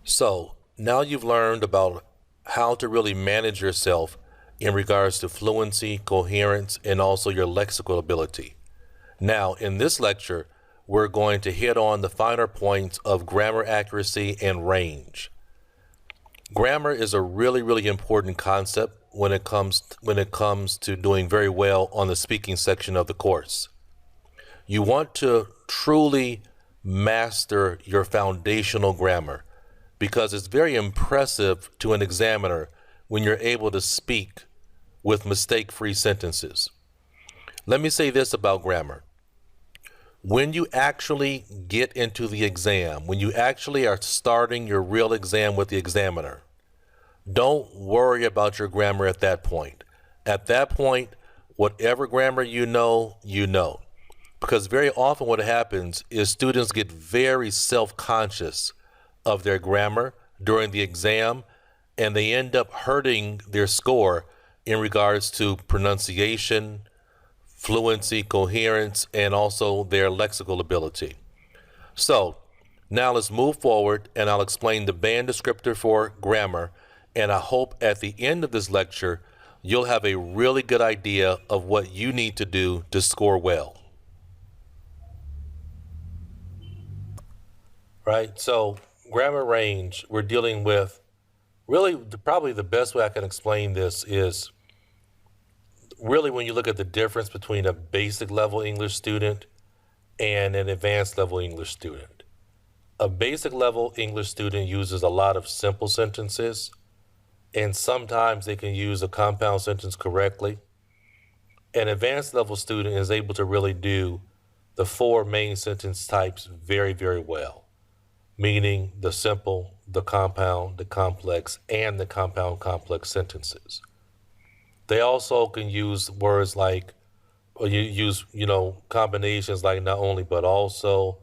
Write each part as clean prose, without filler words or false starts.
So now you've learned about how to really manage yourself in regards to fluency, coherence, and also your lexical ability. Now, in this lecture, we're going to hit on the finer points of grammar accuracy and range. Grammar is a really important concept when it comes to doing very well on the speaking section of the course. You want to truly master your foundational grammar because it's very impressive to an examiner when you're able to speak with mistake-free sentences. Let me say this about grammar. When you actually get into the exam, when you actually are starting your real exam with the examiner, don't worry about your grammar at that point. At that point, whatever grammar you know, you know. Because very often what happens is students get very self-conscious of their grammar during the exam, and they end up hurting their score in regards to pronunciation, fluency, coherence, and also their lexical ability. So now let's move forward and I'll explain the band descriptor for grammar, and I hope at the end of this lecture you'll have a really good idea of what you need to do to score well. Right, so grammar range, we're dealing with really probably the best way I can explain this is really when you look at the difference between a basic level English student and an advanced level English student. A basic level English student uses a lot of simple sentences, and sometimes they can use a compound sentence correctly. An advanced level student is able to really do the four main sentence types very well, meaning the simple, the compound, the complex, and the compound complex sentences. They also can use words like, or you use, combinations like not only but also,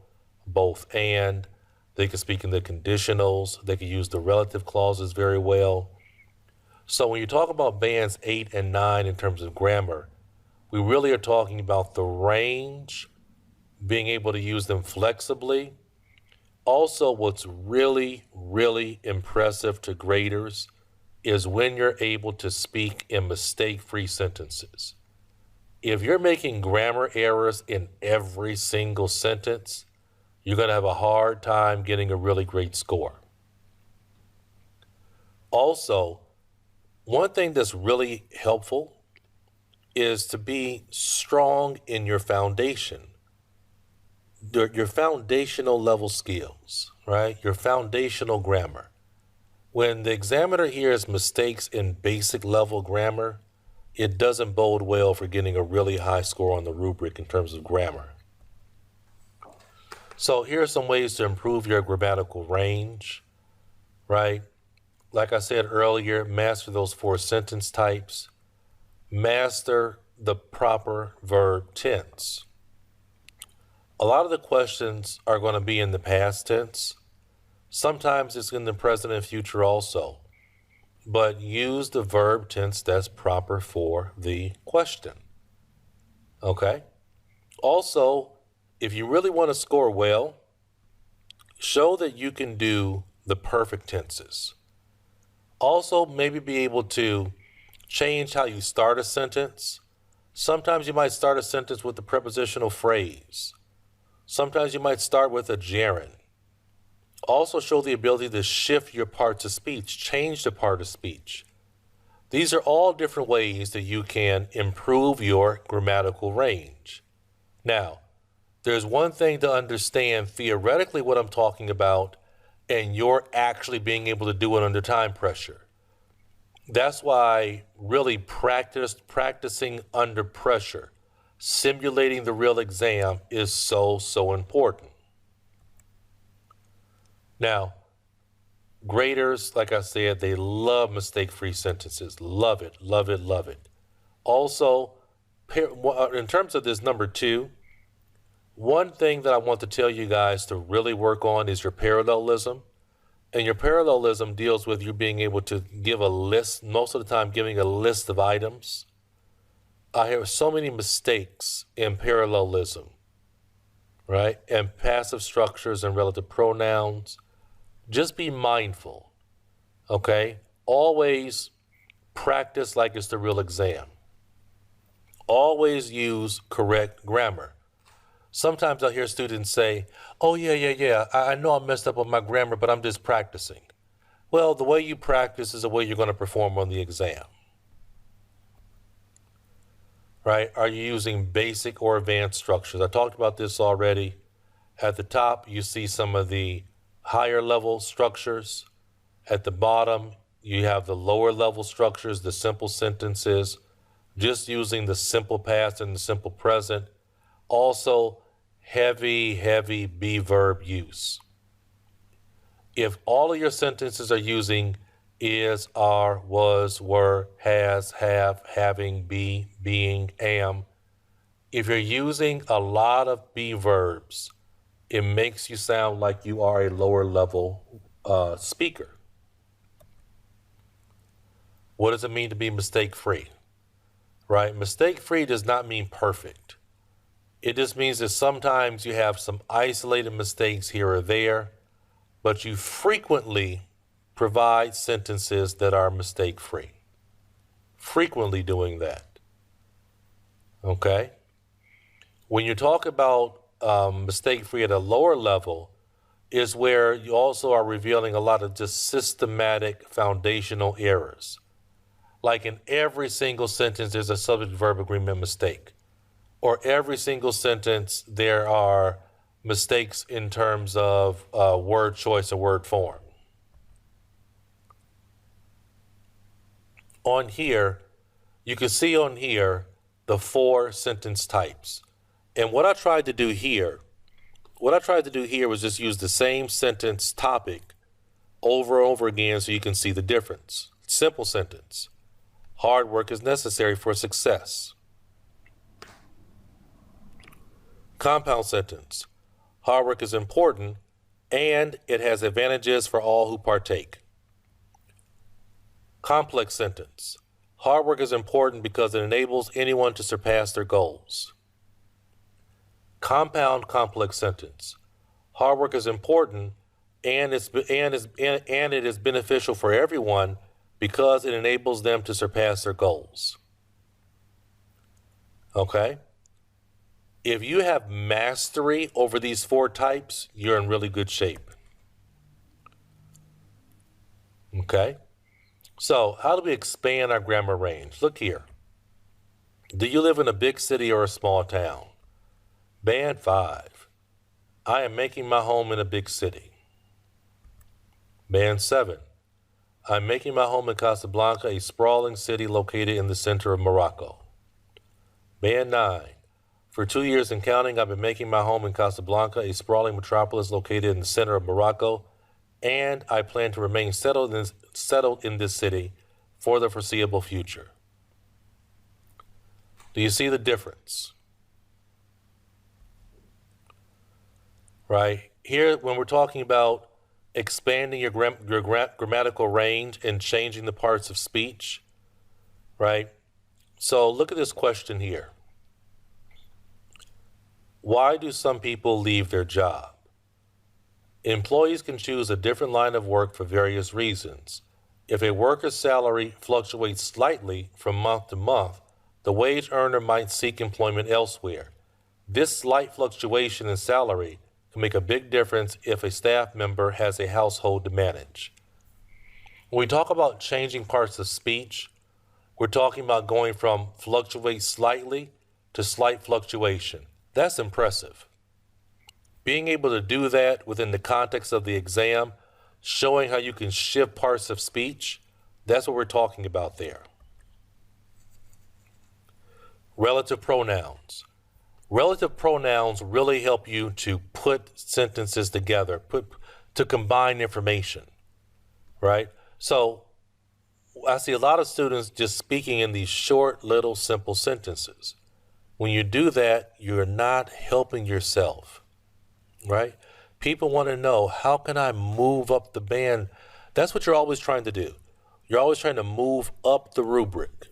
both and. They can speak in the conditionals. They can use the relative clauses very well. So when you talk about bands 8 and 9 in terms of grammar, we really are talking about the range, being able to use them flexibly. Also, what's really impressive to graders is when you're able to speak in mistake-free sentences. If you're making grammar errors in every single sentence, you're going to have a hard time getting a really great score. Also, one thing that's really helpful is to be strong in your foundation, your foundational level skills, right? Your foundational grammar. When the examiner hears mistakes in basic level grammar, it doesn't bode well for getting a really high score on the rubric in terms of grammar. So here are some ways to improve your grammatical range, right? Like I said earlier, master those four sentence types. Master the proper verb tense. A lot of the questions are going to be in the past tense. Sometimes it's in the present and future also, but use the verb tense that's proper for the question. Okay? Also, if you really want to score well, show that you can do the perfect tenses. Also, maybe be able to change how you start a sentence. Sometimes you might start a sentence with the prepositional phrase. Sometimes you might start with a gerund. Also show the ability to shift your parts of speech, change the part of speech. These are all different ways that you can improve your grammatical range. Now, there's one thing to understand theoretically what I'm talking about, and you're actually being able to do it under time pressure. That's why really practicing under pressure, simulating the real exam is so important. Now, graders, like I said, they love mistake-free sentences. Love it. Also, in terms of this number 2, one thing that I want to tell you guys to really work on is your parallelism. And your parallelism deals with you being able to give a list, most of the time giving a list of items. I hear so many mistakes in parallelism, right? And passive structures and relative pronouns. just be mindful, okay? Always practice like it's the real exam. Always use correct grammar. Sometimes I hear students say, oh, yeah, I know I messed up on my grammar, but I'm just practicing. Well, the way you practice is the way you're going to perform on the exam. Right? Are you using basic or advanced structures? I talked about this already. At the top, you see some of the higher level structures. At the bottom, you have the lower level structures, the simple sentences, just using the simple past and the simple present. Also, heavy be verb use. If all of your sentences are using is, are, was, were, has, have, having, be, being, am, if you're using a lot of be verbs, it makes you sound like you are a lower level speaker. What does it mean to be mistake-free? Right? Mistake-free does not mean perfect. It just means that sometimes you have some isolated mistakes here or there, but you frequently provide sentences that are mistake-free. Frequently doing that. Okay? When you talk about mistake-free at a lower level, is where you also are revealing a lot of just systematic foundational errors. Like in every single sentence, there's a subject-verb agreement mistake. Or every single sentence, there are mistakes in terms of word choice or word form. On here, you can see on here the 4 sentence types. And what I tried to do here was just use the same sentence topic over and over again so you can see the difference. Simple sentence. Hard work is necessary for success. Compound sentence. Hard work is important and it has advantages for all who partake. Complex sentence. Hard work is important because it enables anyone to surpass their goals. Compound complex sentence. Hard work is important and it is beneficial for everyone because it enables them to surpass their goals. Okay? If you have mastery over these 4 types, you're in really good shape. Okay? So, how do we expand our grammar range? Look here. Do you live in a big city or a small town? Band 5. I am making my home in a big city. Band 7. I'm making my home in Casablanca, a sprawling city located in the center of Morocco. Band 9. For 2 years and counting, I've been making my home in Casablanca, a sprawling metropolis located in the center of Morocco, and I plan to remain settled in this city for the foreseeable future. Do you see the difference? Right? Here, when we're talking about expanding your grammatical range and changing the parts of speech, right? So look at this question here. Why do some people leave their job? Employees can choose a different line of work for various reasons. If a worker's salary fluctuates slightly from month to month, the wage earner might seek employment elsewhere. This slight fluctuation in salary can make a big difference if a staff member has a household to manage. When we talk about changing parts of speech, we're talking about going from fluctuate slightly to slight fluctuation. That's impressive. Being able to do that within the context of the exam, showing how you can shift parts of speech, that's what we're talking about there. Relative pronouns. Relative pronouns really help you to put sentences together, to combine information, right? So I see a lot of students just speaking in these short, little, simple sentences. When you do that, you're not helping yourself, right? People want to know, how can I move up the band? That's what you're always trying to do. You're always trying to move up the rubric.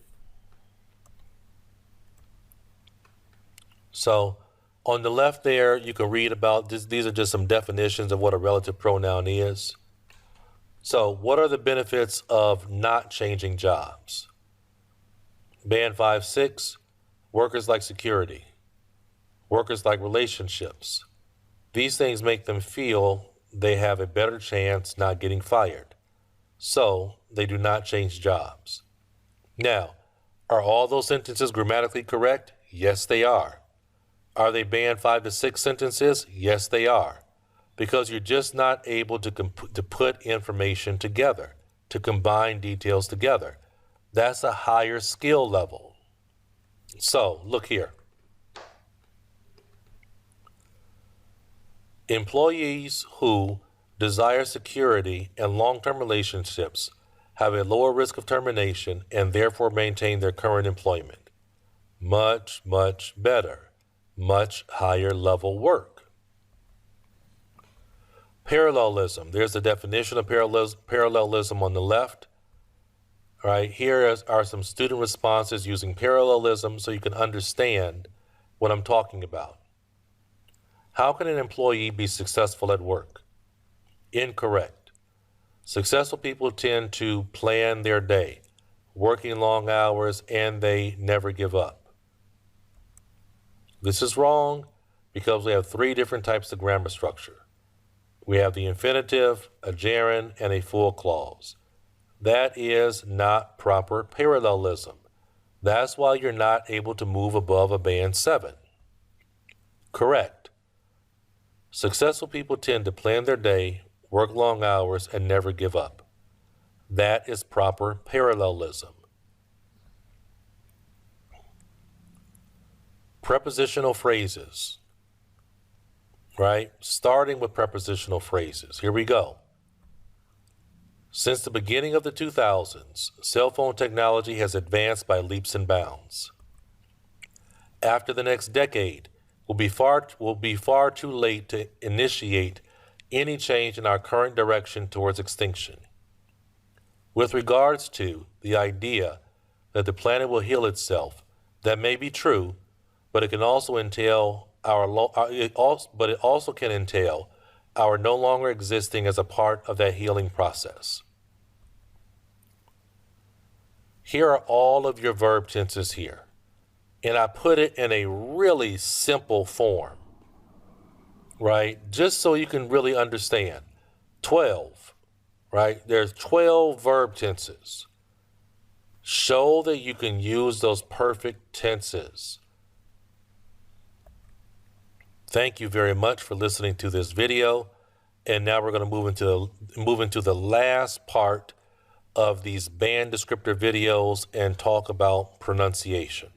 So on the left there, you can read about this. These are just some definitions of what a relative pronoun is. So what are the benefits of not changing jobs? Band 5-6, workers like security. Workers like relationships. These things make them feel they have a better chance not getting fired. So they do not change jobs. Now, are all those sentences grammatically correct? Yes, they are. Are they band 5 to 6 sentences? Yes, they are. Because you're just not able to put information together, to combine details together. That's a higher skill level. So, look here. Employees who desire security and long-term relationships have a lower risk of termination and therefore maintain their current employment. Much, much better. Much higher level work. Parallelism. There's the definition of parallelism on the left. All right, here are some student responses using parallelism so you can understand what I'm talking about. How can an employee be successful at work? Incorrect. Successful people tend to plan their day, working long hours, and they never give up. This is wrong because we have 3 different types of grammar structure. We have the infinitive, a gerund, and a full clause. That is not proper parallelism. That's why you're not able to move above a band 7. Correct. Successful people tend to plan their day, work long hours, and never give up. That is proper parallelism. Prepositional phrases. Right? Starting with prepositional phrases. Here we go. Since the beginning of the 2000s, cell phone technology has advanced by leaps and bounds. After the next decade, will be far too late to initiate any change in our current direction towards extinction. With regards to the idea that the planet will heal itself, that may be true, but it can also entail it also can entail our no longer existing as a part of that healing process. Here are all of your verb tenses here, and I put it in a really simple form, right? Just so you can really understand. 12, right? There's 12 verb tenses. Show that you can use those perfect tenses. Thank you very much for listening to this video. And now we're going to move into the last part of these band descriptor videos and talk about pronunciation.